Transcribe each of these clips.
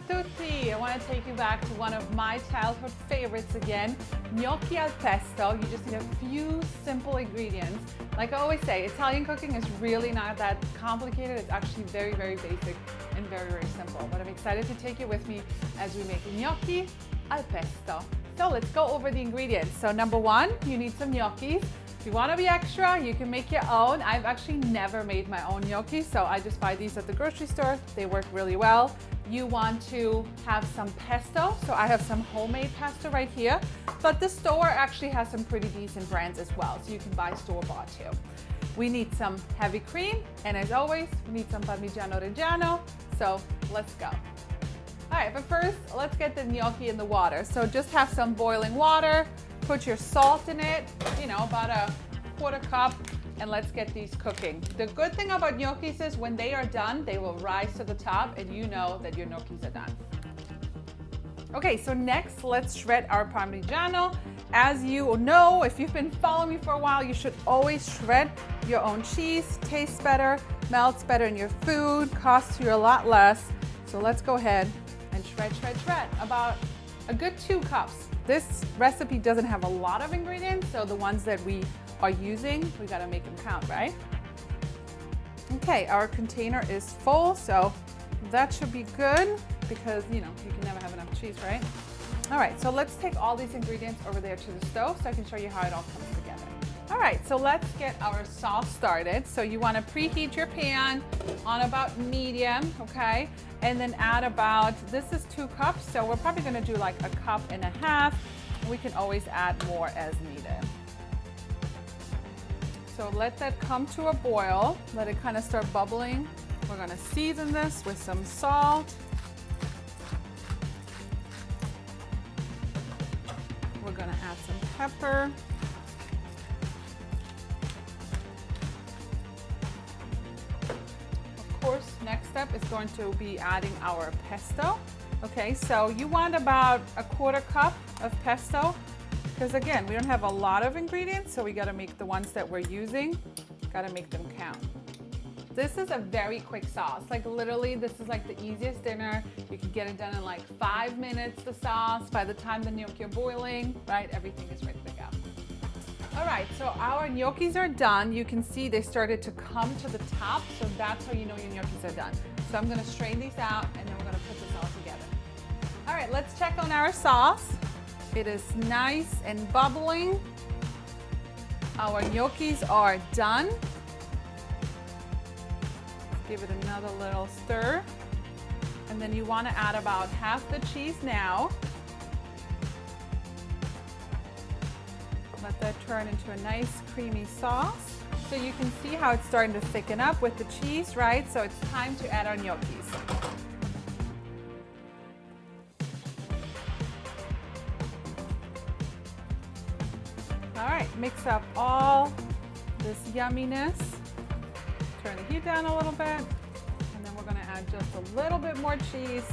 tutti! I want to take you back to one of my childhood favorites again, gnocchi al pesto. You just need a few simple ingredients. Like I always say, Italian cooking is really not that complicated. It's actually very, very basic and very, very simple. But I'm excited to take you with me as we make gnocchi al pesto. So let's go over the ingredients. So number one, you need some gnocchis. If you want to be extra, you can make your own. I've actually never made my own gnocchi, so I just buy these at the grocery store. They work really well. You want to have some pesto. So I have some homemade pesto right here, but the store actually has some pretty decent brands as well, so you can buy store-bought too. We need some heavy cream, and as always, we need some Parmigiano Reggiano. So let's go. All right, but first, let's get the gnocchi in the water. So just have some boiling water. Put your salt in it, about a quarter cup, and let's get these cooking. The good thing about gnocchis is when they are done, they will rise to the top and you know that your gnocchis are done. Okay, so next let's shred our Parmigiano. As you know, if you've been following me for a while, you should always shred your own cheese. Tastes better, melts better in your food, costs you a lot less. So let's go ahead and shred. About a good 2 cups. This recipe doesn't have a lot of ingredients, so the ones that we are using, we gotta make them count, right? Okay, our container is full, so that should be good because, you can never have enough cheese, right? All right, so let's take all these ingredients over there to the stove so I can show you how it all comes together. All right, so let's get our sauce started. So you wanna preheat your pan on about medium, okay? And then add about, this is 2 cups, so we're probably gonna do like 1.5 cups. We can always add more as needed. So let that come to a boil. Let it kind of start bubbling. We're gonna season this with some salt. We're gonna add some pepper. Of course, next step is going to be adding our pesto. Okay, so you want about 1/4 cup of pesto, because again, we don't have a lot of ingredients, so we gotta make the ones that we're using, gotta make them count. This is a very quick sauce. Like literally, this is like the easiest dinner. You can get it done in like 5 minutes, the sauce. By the time the gnocchi are boiling, right, everything is ready to go. All right, so our gnocchis are done. You can see they started to come to the top, so that's how you know your gnocchis are done. So I'm gonna strain these out and then we're gonna put this all together. All right, let's check on our sauce. It is nice and bubbling. Our gnocchis are done. Give it another little stir. And then you wanna add about half the cheese now. Let that turn into a nice creamy sauce. So you can see how it's starting to thicken up with the cheese, right? So it's time to add our gnocchis. All right, mix up all this yumminess. Turn the heat down a little bit, and then we're gonna add just a little bit more cheese.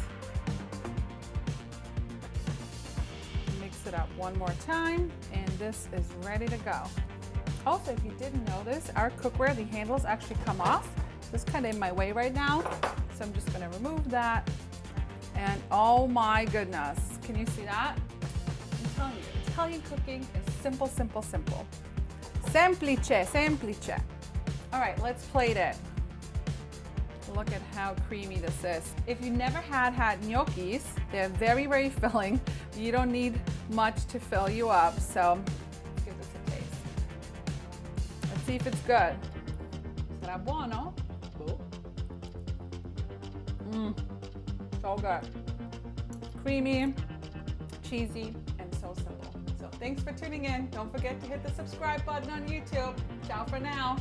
Mix it up one more time, and this is ready to go. Also, if you didn't notice, our cookware, the handles actually come off. This is kind of in my way right now, so I'm just gonna remove that. And oh my goodness, can you see that? I'm telling you, Italian cooking is simple, simple, simple. Semplice, semplice. All right, let's plate it. Look at how creamy this is. If you never had gnocchis, they're very, very filling. You don't need much to fill you up, so let's give this a taste. Let's see if it's good. Sarà buono? So good. Creamy, cheesy, and so simple. So thanks for tuning in. Don't forget to hit the subscribe button on YouTube. Ciao for now.